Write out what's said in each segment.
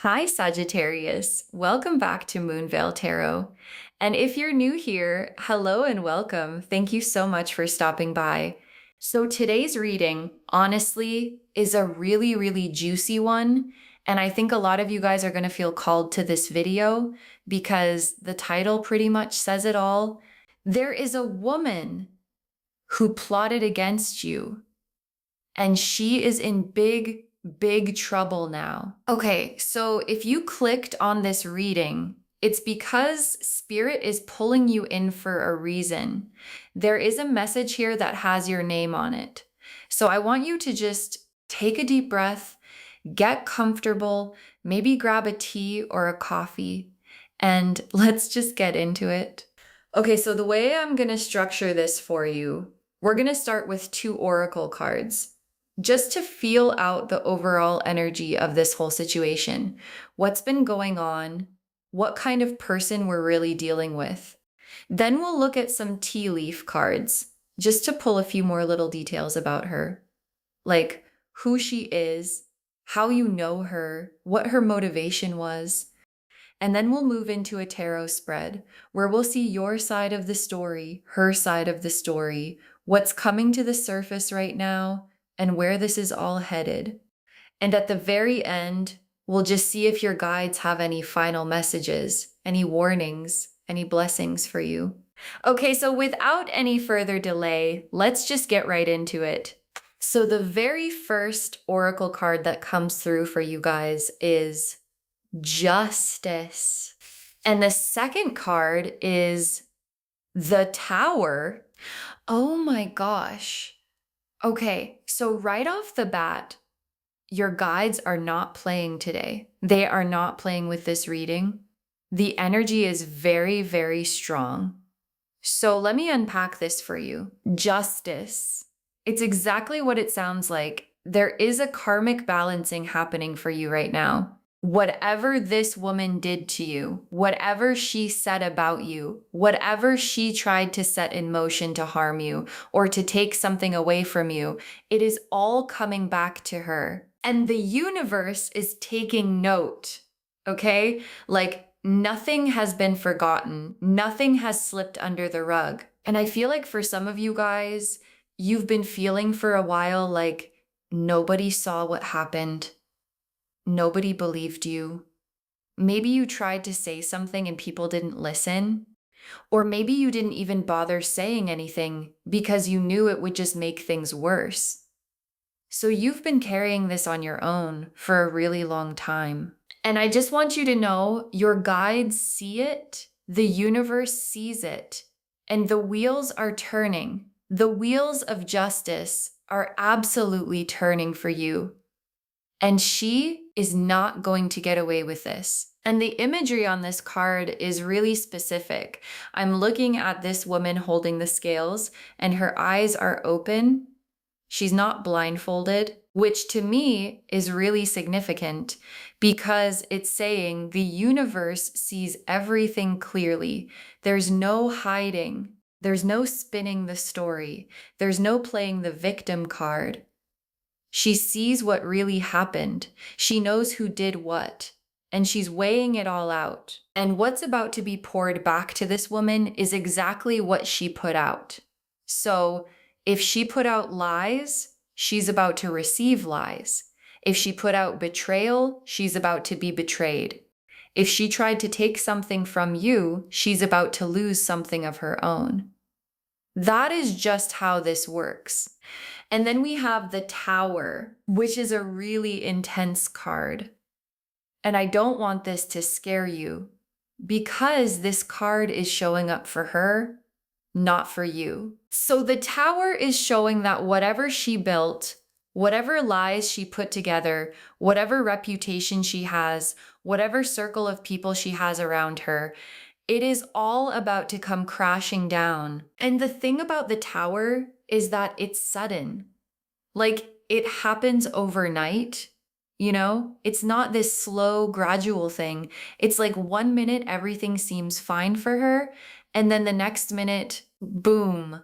Hi, Sagittarius. Welcome back to Moonveil Tarot. And if you're new here, hello and welcome. Thank you so much for stopping by. So today's reading, honestly, is a really juicy one. And I think a lot of you guys are going to feel called to this video because the title pretty much says it all. There is a woman who plotted against you, and she is in big trouble now. Okay, so if you clicked on this reading, it's because Spirit is pulling you in for a reason. There is a message here that has your name on it. So I want you to just take a deep breath, get comfortable, maybe grab a tea or a coffee, and let's just get into it. Okay, so the way I'm going to structure this for you, we're going to start with 2 oracle cards just to feel out the overall energy of this whole situation. What's been going on? What kind of person we're really dealing with? Then we'll look at some tea leaf cards just to pull a few more little details about her, like who she is, how you know her, what her motivation was. And then we'll move into a tarot spread where we'll see your side of the story, her side of the story, what's coming to the surface right now, and where this is all headed. And at the very end, we'll just see if your guides have any final messages, any warnings, any blessings for you. Okay, so without any further delay, let's just get right into it. So the very first oracle card that comes through for you guys is Justice. And the second card is the Tower. Oh my gosh. Okay, so right off the bat, your guides are not playing today. They are not playing with this reading. The energy is very strong. So let me unpack this for you. Justice. It's exactly what it sounds like. There is a karmic balancing happening for you right now. Whatever this woman did to you, whatever she said about you, whatever she tried to set in motion to harm you or to take something away from you, it is all coming back to her. And the universe is taking note, okay? Like nothing has been forgotten. Nothing has slipped under the rug. And I feel like for some of you guys, you've been feeling for a while like nobody saw what happened. Nobody believed you. Maybe you tried to say something and people didn't listen. Or maybe you didn't even bother saying anything because you knew it would just make things worse. So you've been carrying this on your own for a really long time. And I just want you to know your guides see it, the universe sees it, and the wheels are turning. The wheels of justice are absolutely turning for you. And she is not going to get away with this. And the imagery on this card is really specific. I'm looking at this woman holding the scales and her eyes are open. She's not blindfolded, which to me is really significant because it's saying the universe sees everything clearly. There's no hiding. There's no spinning the story. There's no playing the victim card. She sees what really happened. She knows who did what, and she's weighing it all out. And what's about to be poured back to this woman is exactly what she put out. So if she put out lies, she's about to receive lies. If she put out betrayal, she's about to be betrayed. If she tried to take something from you, she's about to lose something of her own. That is just how this works. And then we have the Tower, which is a really intense card. And I don't want this to scare you because this card is showing up for her, not for you. So the Tower is showing that whatever she built, whatever lies she put together, whatever reputation she has, whatever circle of people she has around her, it is all about to come crashing down. And the thing about the Tower is that it's sudden. Like it happens overnight, you know? It's not this slow, gradual thing. It's like 1 minute everything seems fine for her, and then the next minute, boom,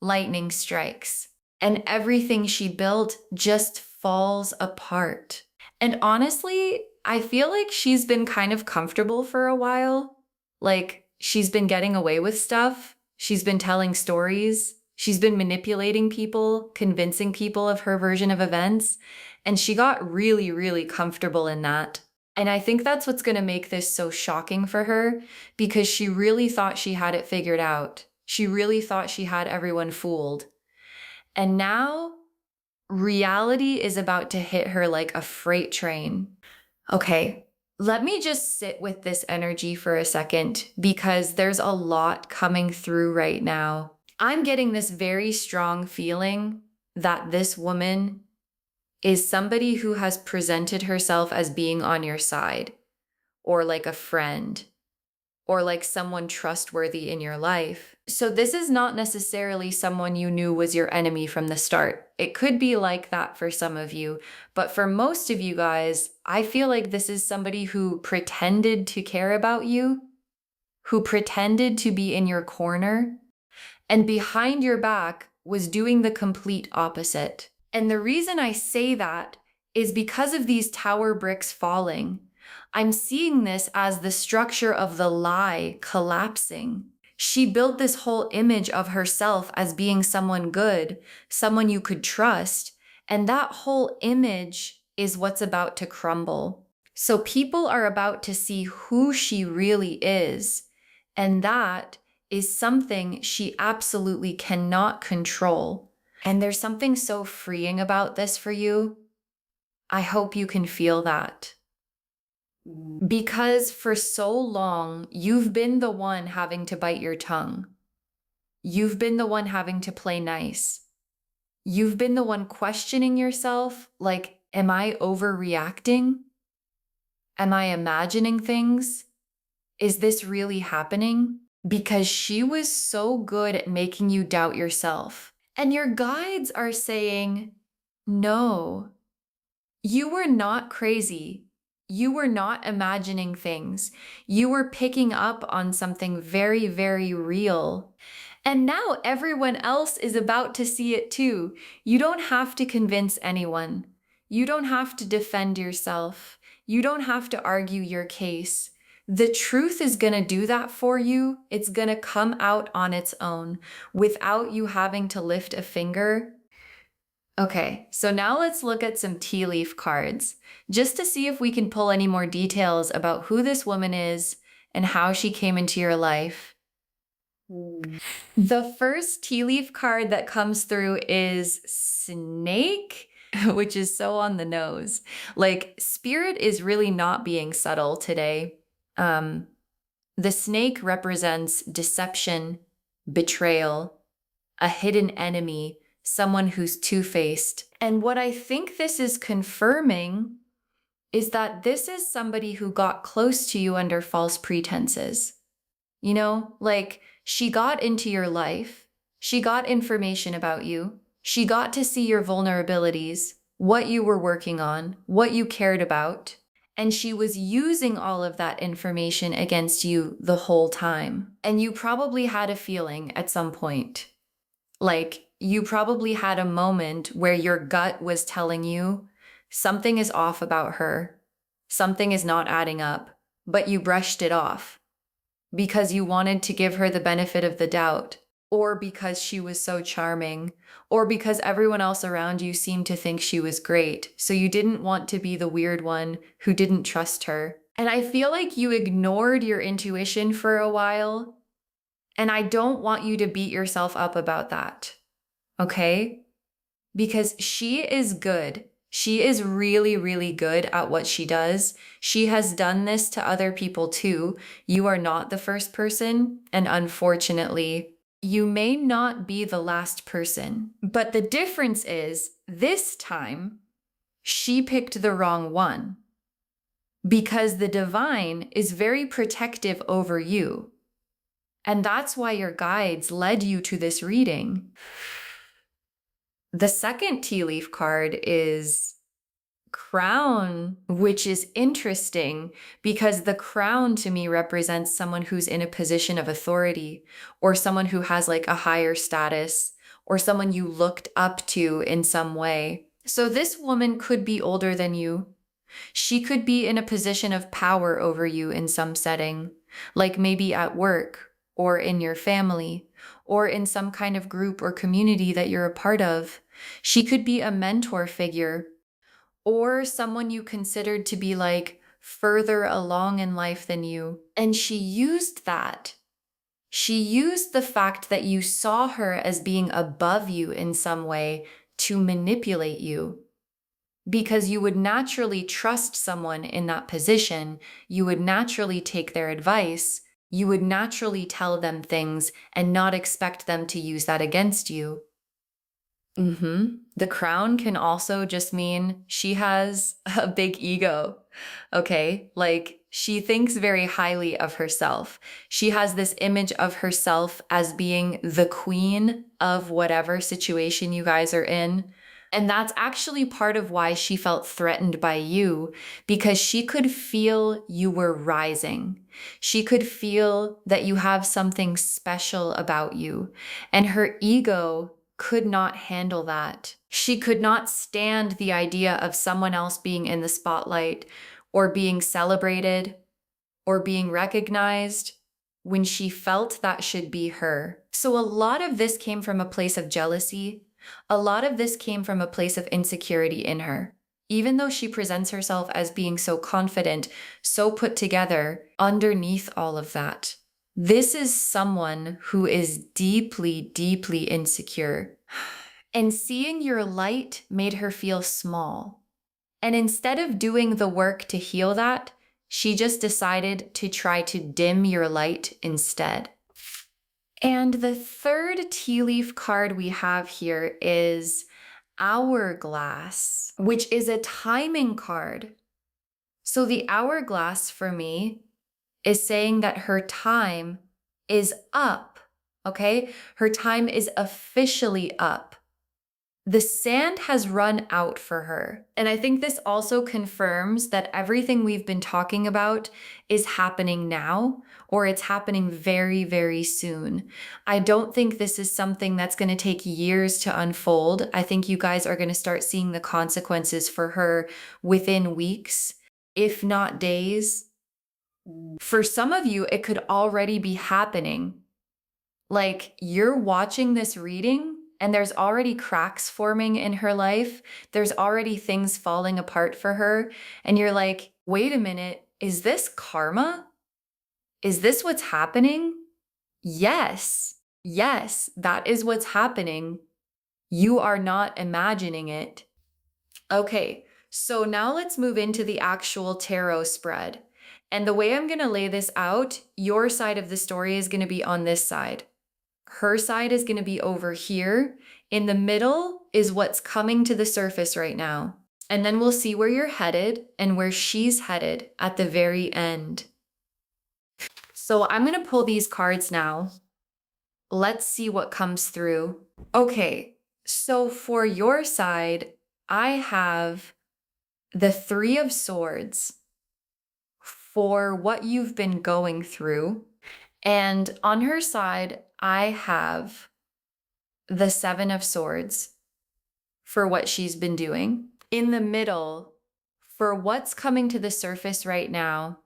lightning strikes. And everything she built just falls apart. And honestly, I feel like she's been kind of comfortable for a while. Like, she's been getting away with stuff. She's been telling stories. She's been manipulating people, convincing people of her version of events. And she got really, really comfortable in that. And I think that's what's going to make this so shocking for her, because she really thought she had it figured out. She really thought she had everyone fooled. And now reality is about to hit her like a freight train. Okay, let me just sit with this energy for a second, because there's a lot coming through right now. I'm getting this very strong feeling that this woman is somebody who has presented herself as being on your side, or like a friend, or like someone trustworthy in your life. So this is not necessarily someone you knew was your enemy from the start. It could be like that for some of you, but for most of you guys, I feel like this is somebody who pretended to care about you, who pretended to be in your corner, and behind your back was doing the complete opposite. And the reason I say that is because of these tower bricks falling. I'm seeing this as the structure of the lie collapsing. She built this whole image of herself as being someone good, someone you could trust, and that whole image is what's about to crumble. So people are about to see who she really is, and that is something she absolutely cannot control. And there's something so freeing about this for you. I hope you can feel that. Because for so long, you've been the one having to bite your tongue. You've been the one having to play nice. You've been the one questioning yourself, like, am I overreacting? Am I imagining things? Is this really happening? Because she was so good at making you doubt yourself. And your guides are saying, no, you were not crazy. You were not imagining things. You were picking up on something very, very real. And now everyone else is about to see it too. You don't have to convince anyone. You don't have to defend yourself. You don't have to argue your case. The truth is going to do that for you. It's going to come out on its own without you having to lift a finger. Okay, so now let's look at some tea leaf cards, just to see if we can pull any more details about who this woman is and how she came into your life. The first tea leaf card that comes through is Snake, which is so on the nose. Like, spirit is really not being subtle today. The snake represents deception, betrayal, a hidden enemy, someone who's two-faced. And what I think this is confirming is that this is somebody who got close to you under false pretenses. You know, like, she got into your life, she got information about you, she got to see your vulnerabilities, what you were working on, what you cared about, and she was using all of that information against you the whole time. And you probably had a feeling at some point. Like, you probably had a moment where your gut was telling you something is off about her, something is not adding up, but you brushed it off because you wanted to give her the benefit of the doubt, or because she was so charming, or because everyone else around you seemed to think she was great, so you didn't want to be the weird one who didn't trust her. And I feel like you ignored your intuition for a while, and I don't want you to beat yourself up about that, okay? Because she is good. She is really, really good at what she does. She has done this to other people too. You are not the first person, and unfortunately, you may not be the last person. But the difference is, this time, she picked the wrong one. Because the divine is very protective over you. And that's why your guides led you to this reading. The second tea leaf card is Crown, which is interesting because the crown to me represents someone who's in a position of authority, or someone who has like a higher status, or someone you looked up to in some way. So this woman could be older than you. She could be in a position of power over you in some setting, like maybe at work or in your family or in some kind of group or community that you're a part of. She could be a mentor figure or someone you considered to be like further along in life than you. And she used that. She used the fact that you saw her as being above you in some way to manipulate you. Because you would naturally trust someone in that position, you would naturally take their advice, you would naturally tell them things and not expect them to use that against you. The crown can also just mean she has a big ego. Okay. Like she thinks very highly of herself. She has this image of herself as being the queen of whatever situation you guys are in. And that's actually part of why she felt threatened by you, because she could feel you were rising. She could feel that you have something special about you, and her ego could not handle that. She could not stand the idea of someone else being in the spotlight or being celebrated or being recognized when she felt that should be her. So a lot of this came from a place of jealousy. A lot of this came from a place of insecurity in her. Even though she presents herself as being so confident, so put together, underneath all of that, this is someone who is deeply, deeply insecure. And seeing your light made her feel small. And instead of doing the work to heal that, she just decided to try to dim your light instead. And the third tea leaf card we have here is Hourglass, which is a timing card. So the hourglass for me is saying that her time is up, okay? Her time is officially up. The sand has run out for her. And I think this also confirms that everything we've been talking about is happening now, or it's happening very, very soon. I don't think this is something that's going to take years to unfold. I think you guys are going to start seeing the consequences for her within weeks, if not days. For some of you, it could already be happening. Like you're watching this reading and there's already cracks forming in her life. There's already things falling apart for her. And you're like, wait a minute, is this karma? Is this what's happening? Yes, that is what's happening. You are not imagining it. Okay, so now let's move into the actual tarot spread. And the way I'm going to lay this out, your side of the story is going to be on this side. Her side is going to be over here. In the middle is what's coming to the surface right now. And then we'll see where you're headed and where she's headed at the very end. So I'm going to pull these cards now. Let's see what comes through. Okay, so for your side, I have the Three of Swords for what you've been going through. And on her side, I have the Seven of Swords for what she's been doing. In the middle, for what's coming to the surface right now,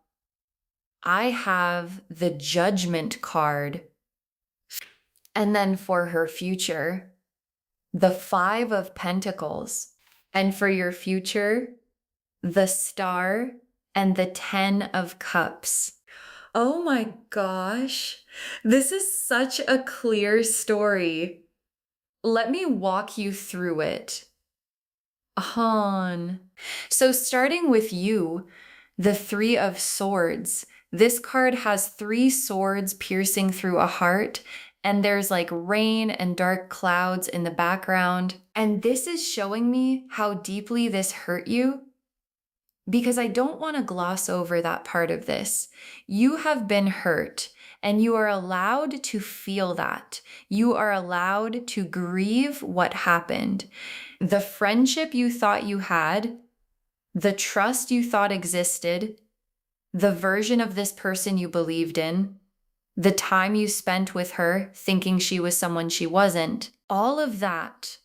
I have the Judgment card. And then for her future, the Five of Pentacles. And for your future, the Star and the Ten of Cups. Oh my gosh, this is such a clear story. Let me walk you through it. So starting with you, the Three of Swords. This card has three swords piercing through a heart, and there's like rain and dark clouds in the background. And this is showing me how deeply this hurt you, because I don't want to gloss over that part of this. You have been hurt, and you are allowed to feel that. You are allowed to grieve what happened. The friendship you thought you had, the trust you thought existed, the version of this person you believed in, the time you spent with her thinking she was someone she wasn't, all of that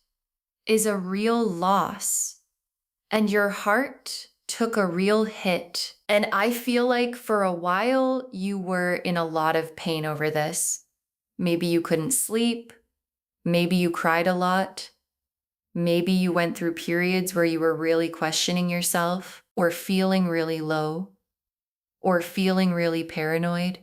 is a real loss. And your heart took a real hit. And I feel like for a while you were in a lot of pain over this. Maybe you couldn't sleep. Maybe you cried a lot. Maybe you went through periods where you were really questioning yourself or feeling really low or feeling really paranoid.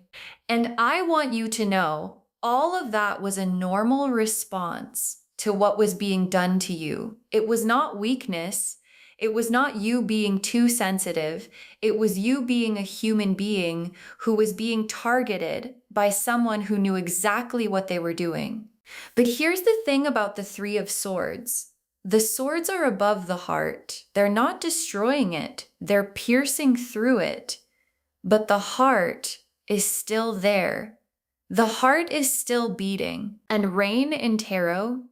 And I want you to know all of that was a normal response to what was being done to you. It was not weakness. It was not you being too sensitive. It was you being a human being who was being targeted by someone who knew exactly what they were doing. But here's the thing about the Three of Swords. The swords are above the heart. They're not destroying it. They're piercing through it. But the heart is still there. The heart is still beating. And rain in tarot,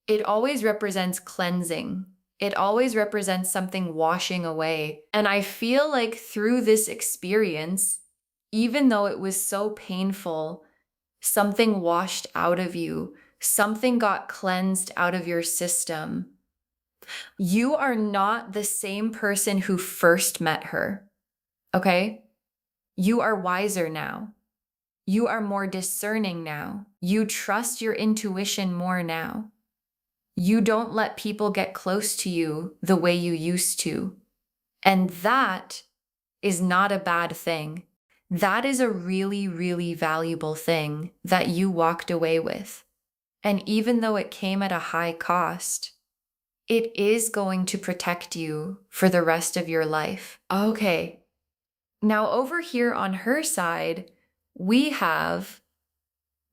it always represents cleansing. It always represents something washing away. And I feel like through this experience, even though it was so painful, something washed out of you. Something got cleansed out of your system. You are not the same person who first met her, okay? You are wiser now. You are more discerning now. You trust your intuition more now. You don't let people get close to you the way you used to. And that is not a bad thing. That is a really, really valuable thing that you walked away with. And even though it came at a high cost, it is going to protect you for the rest of your life. Okay. Now over here on her side, we have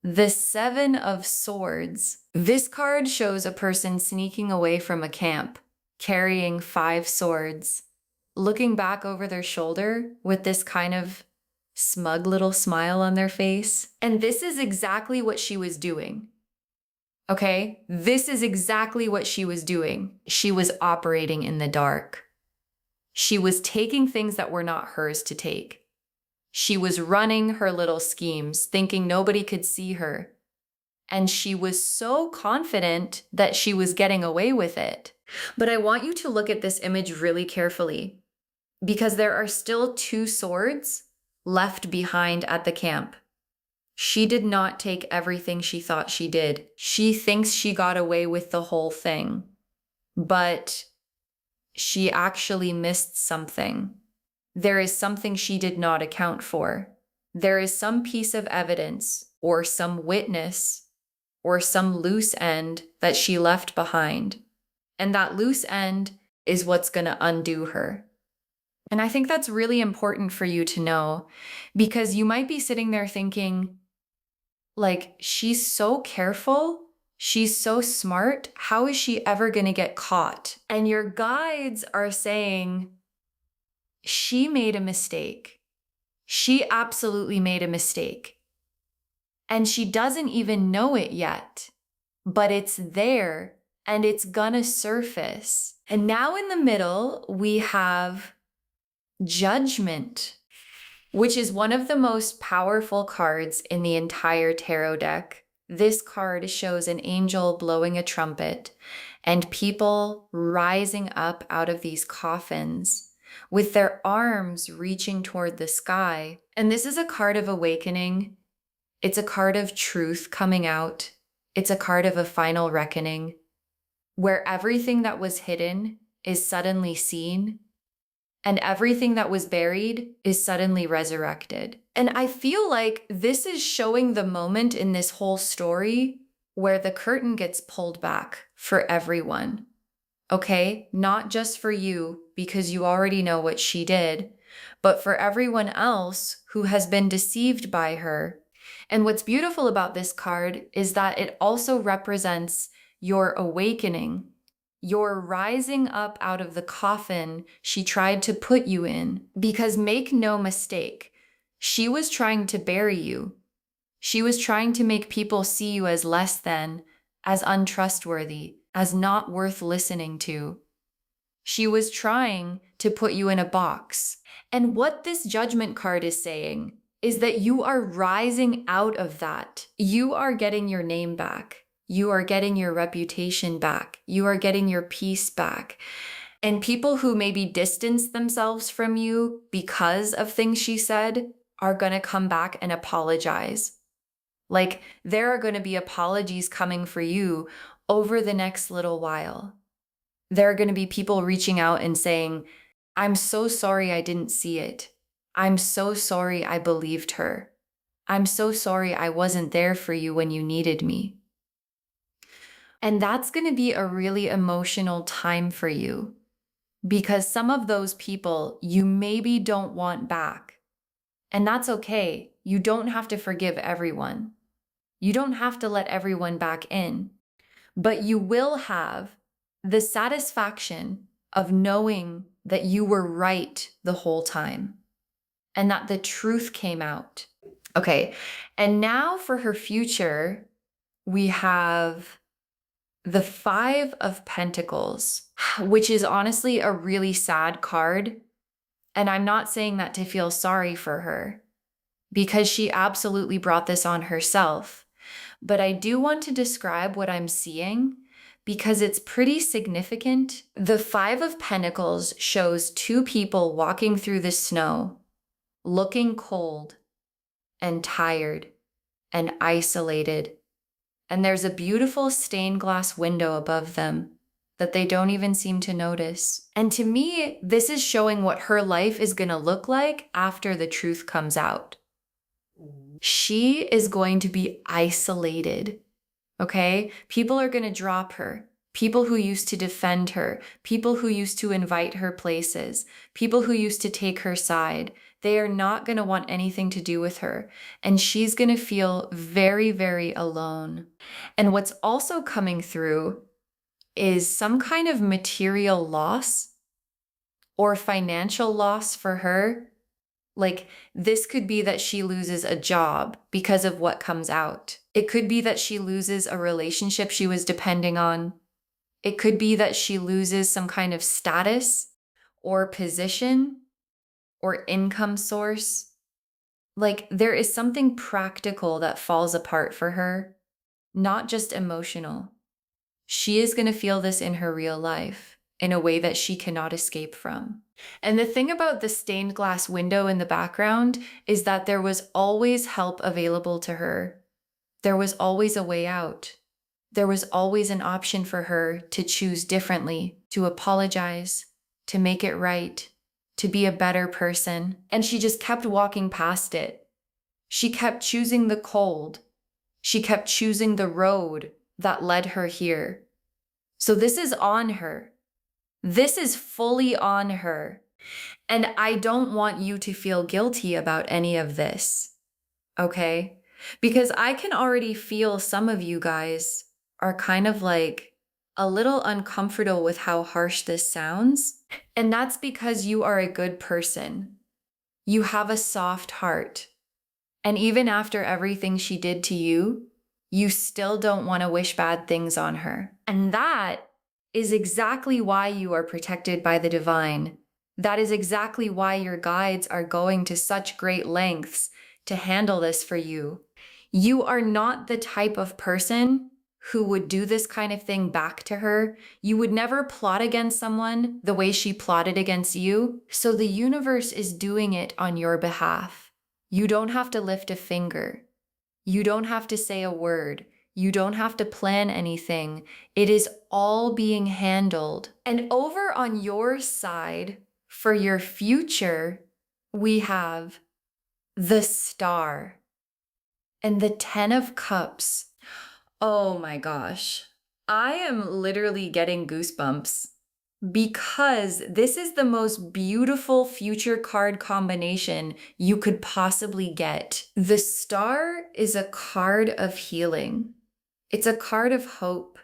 the Seven of Swords. This card shows a person sneaking away from a camp, carrying 5 swords, looking back over their shoulder with this kind of smug little smile on their face. And this is exactly what she was doing. Okay? This is exactly what she was doing. She was operating in the dark. She was taking things that were not hers to take. She was running her little schemes, thinking nobody could see her. And she was so confident that she was getting away with it. But I want you to look at this image really carefully, because there are still 2 swords left behind at the camp. She did not take everything she thought she did. She thinks she got away with the whole thing, but she actually missed something. There is something she did not account for. There is some piece of evidence or some witness or some loose end that she left behind. And that loose end is what's going to undo her. And I think that's really important for you to know, because you might be sitting there thinking, like, she's so careful. She's so smart. How is she ever going to get caught? And your guides are saying, she made a mistake. She absolutely made a mistake. And she doesn't even know it yet, but it's there and it's gonna surface. And now in the middle, we have Judgment, which is one of the most powerful cards in the entire tarot deck. This card shows an angel blowing a trumpet and people rising up out of these coffins with their arms reaching toward the sky. And this is a card of awakening. It's a card of truth coming out. It's a card of a final reckoning, where everything that was hidden is suddenly seen, and everything that was buried is suddenly resurrected. And I feel like this is showing the moment in this whole story where the curtain gets pulled back for everyone. Okay? Not just for you, because you already know what she did, but for everyone else who has been deceived by her. And what's beautiful about this card is that it also represents your awakening, your rising up out of the coffin she tried to put you in. Because make no mistake, she was trying to bury you. She was trying to make people see you as less than, as untrustworthy, as not worth listening to. She was trying to put you in a box. And what this Judgment card is saying is that you are rising out of that. You are getting your name back. You are getting your reputation back. You are getting your peace back. And people who maybe distance themselves from you because of things she said are going to come back and apologize. Like, there are going to be apologies coming for you over the next little while. There are going to be people reaching out and saying, I'm so sorry I didn't see it. I'm so sorry I believed her. I'm so sorry I wasn't there for you when you needed me. And that's going to be a really emotional time for you, because some of those people you maybe don't want back. And that's okay. You don't have to forgive everyone. You don't have to let everyone back in. But you will have the satisfaction of knowing that you were right the whole time and that the truth came out. Okay, and now for her future, we have the Five of Pentacles, which is honestly a really sad card. And I'm not saying that to feel sorry for her, because she absolutely brought this on herself. But I do want to describe what I'm seeing because it's pretty significant. The Five of Pentacles shows two people walking through the snow, looking cold and tired and isolated. And there's a beautiful stained glass window above them that they don't even seem to notice. And to me, this is showing what her life is going to look like after the truth comes out. She is going to be isolated, okay? People are going to drop her. People who used to defend her, people who used to invite her places, people who used to take her side, they are not going to want anything to do with her. And she's going to feel very, very alone. And what's also coming through is some kind of material loss or financial loss for her. Like, this could be that she loses a job because of what comes out. It could be that she loses a relationship she was depending on. It could be that she loses some kind of status or position or income source. Like, there is something practical that falls apart for her, not just emotional. She is going to feel this in her real life in a way that she cannot escape from. And the thing about the stained glass window in the background is that there was always help available to her. There was always a way out. There was always an option for her to choose differently, to apologize, to make it right, to be a better person. And she just kept walking past it. She kept choosing the cold. She kept choosing the road that led her here. So this is on her. This is fully on her. And I don't want you to feel guilty about any of this, okay? Because I can already feel some of you guys are kind of like a little uncomfortable with how harsh this sounds. And that's because you are a good person. You have a soft heart. And even after everything she did to you, you still don't want to wish bad things on her. And that is exactly why you are protected by the divine. That is exactly why your guides are going to such great lengths to handle this for you. You are not the type of person who would do this kind of thing back to her. You would never plot against someone the way she plotted against you. So the universe is doing it on your behalf. You don't have to lift a finger. You don't have to say a word. You don't have to plan anything. It is all being handled. And over on your side, for your future, we have the Star and the Ten of Cups. Oh my gosh. I am literally getting goosebumps because this is the most beautiful future card combination you could possibly get. The Star is a card of healing. It's a card of hope.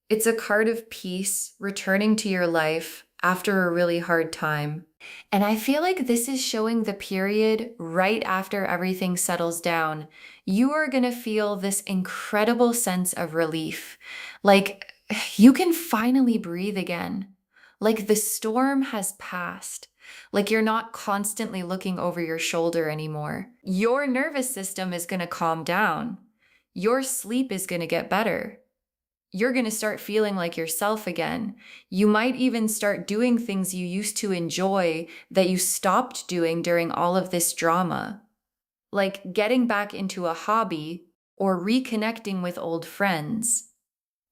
It's a card of peace, returning to your life after a really hard time. And I feel like this is showing the period right after everything settles down. You are going to feel this incredible sense of relief. Like, you can finally breathe again. Like the storm has passed. Like you're not constantly looking over your shoulder anymore. Your nervous system is going to calm down. Your sleep is going to get better. you're going to start feeling like yourself again. You might even start doing things you used to enjoy that you stopped doing during all of this drama, like getting back into a hobby or reconnecting with old friends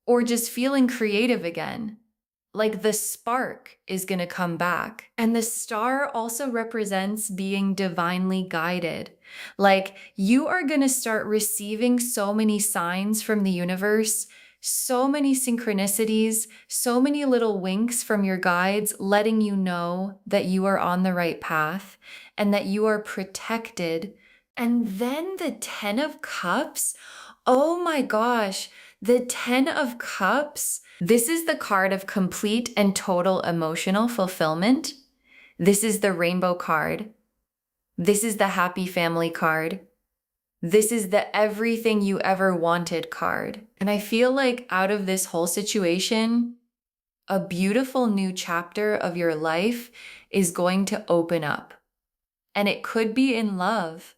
or just feeling creative again. Like the spark is going to come back. And the star also represents being divinely guided. Like you are going to start receiving so many signs from the universe, so many synchronicities, so many little winks from your guides, letting you know that you are on the right path and that you are protected. And then the 10 of Cups. Oh my gosh, the 10 of Cups. This is the card of complete and total emotional fulfillment. This is the rainbow card. This is the happy family card. This is the everything you ever wanted card. And I feel like out of this whole situation, a beautiful new chapter of your life is going to open up. And it could be in love.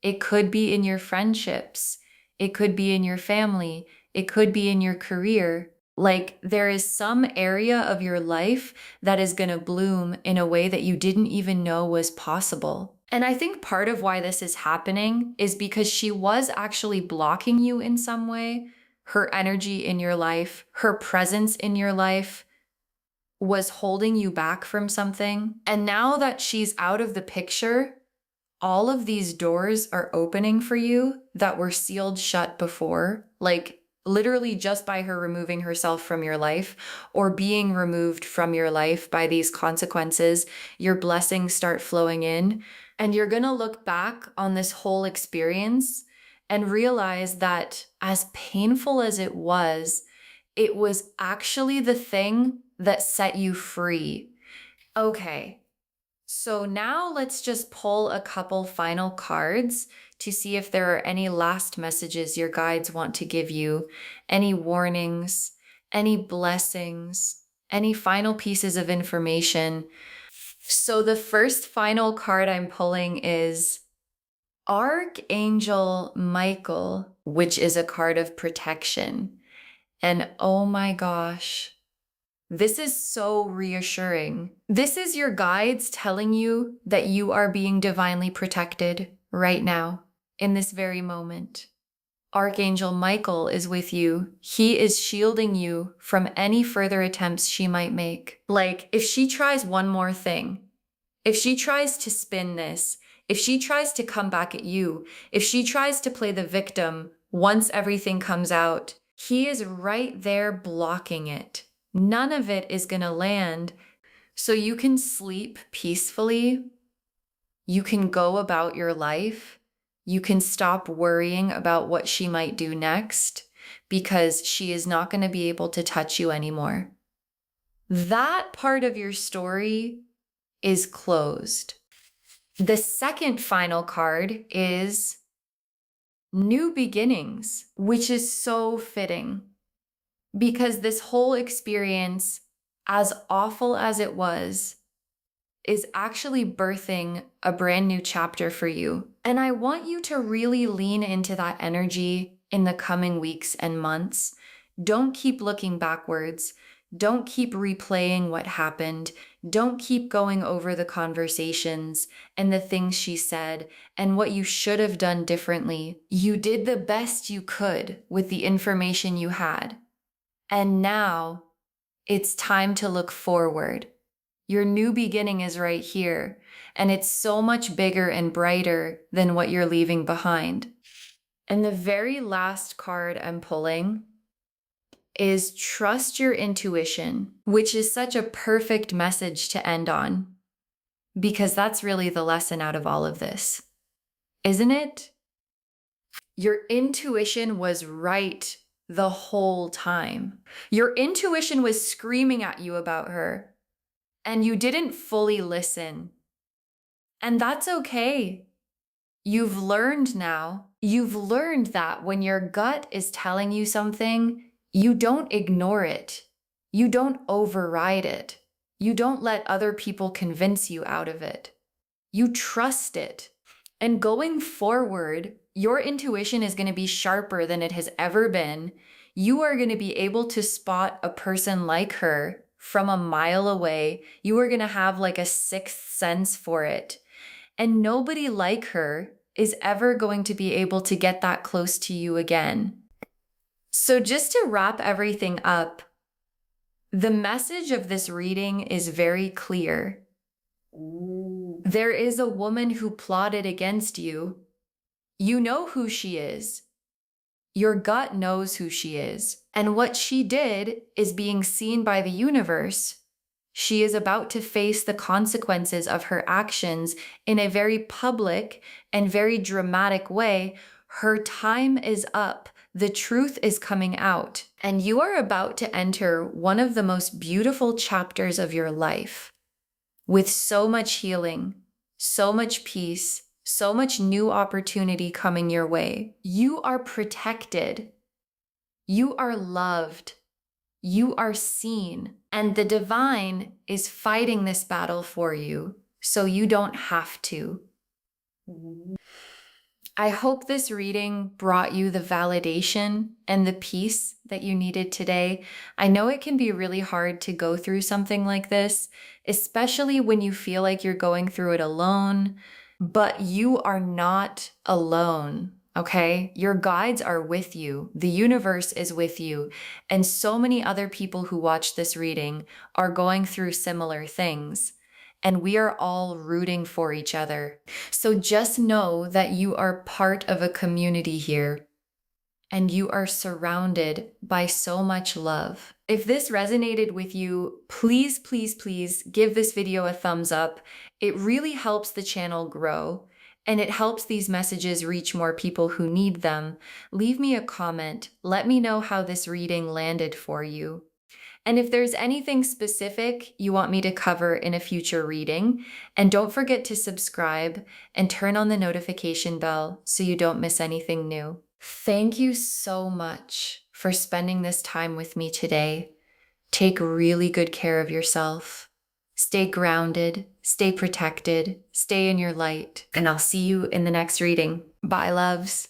It could be in your friendships. It could be in your family. It could be in your career. Like there is some area of your life that is going to bloom in a way that you didn't even know was possible. And I think part of why this is happening is because she was actually blocking you in some way. Her energy in your life, her presence in your life was holding you back from something. And now that she's out of the picture, all of these doors are opening for you that were sealed shut before. Like literally just by her removing herself from your life or being removed from your life by these consequences, your blessings start flowing in. And you're going to look back on this whole experience and realize that as painful as it was actually the thing that set you free. Okay. So now let's just pull a couple final cards to see if there are any last messages your guides want to give you, any warnings, any blessings, any final pieces of information. So the first final card I'm pulling is Archangel Michael, which is a card of protection. And oh my gosh, this is so reassuring. This is your guides telling you that you are being divinely protected right now, in this very moment. Archangel Michael is with you. He is shielding you from any further attempts she might make. Like, if she tries one more thing, if she tries to spin this, if she tries to come back at you, if she tries to play the victim once everything comes out, he is right there blocking it. None of it is going to land. So you can sleep peacefully. You can go about your life. You can stop worrying about what she might do next because she is not going to be able to touch you anymore. That part of your story is closed. The second final card is New Beginnings, which is so fitting. Because this whole experience, as awful as it was, is actually birthing a brand new chapter for you. And I want you to really lean into that energy in the coming weeks and months. Don't keep looking backwards. Don't keep replaying what happened. Don't keep going over the conversations and the things she said and what you should have done differently. You did the best you could with the information you had. And now it's time to look forward. Your new beginning is right here, and it's so much bigger and brighter than what you're leaving behind. And the very last card I'm pulling is Trust Your Intuition, which is such a perfect message to end on, because that's really the lesson out of all of this, isn't it? Your intuition was right the whole time. Your intuition was screaming at you about her, and you didn't fully listen. And that's okay. You've learned now. You've learned that when your gut is telling you something, you don't ignore it. You don't override it. You don't let other people convince you out of it. You trust it. And going forward, your intuition is going to be sharper than it has ever been. You are going to be able to spot a person like her from a mile away. You are going to have like a sixth sense for it. And nobody like her is ever going to be able to get that close to you again. So just to wrap everything up, the message of this reading is very clear. There is a woman who plotted against you. You know who she is. Your gut knows who she is. And what she did is being seen by the universe. She is about to face the consequences of her actions in a very public and very dramatic way. Her time is up. The truth is coming out. And you are about to enter one of the most beautiful chapters of your life with so much healing, so much peace, so much new opportunity coming your way. You are protected. You are loved. You are seen. And the divine is fighting this battle for you, so you don't have to. I hope this reading brought you the validation and the peace that you needed today. I know it can be really hard to go through something like this, especially when you feel like you're going through it alone, but you are not alone. Okay? Your guides are with you. The universe is with you. And so many other people who watch this reading are going through similar things. And we are all rooting for each other. So just know that you are part of a community here and you are surrounded by so much love. If this resonated with you, please, please, please give this video a thumbs up. It really helps the channel grow and it helps these messages reach more people who need them. Leave me a comment. Let me know how this reading landed for you. And if there's anything specific you want me to cover in a future reading, and don't forget to subscribe and turn on the notification bell so you don't miss anything new. Thank you so much for spending this time with me today. Take really good care of yourself. Stay grounded, stay protected, stay in your light, and I'll see you in the next reading. Bye, loves.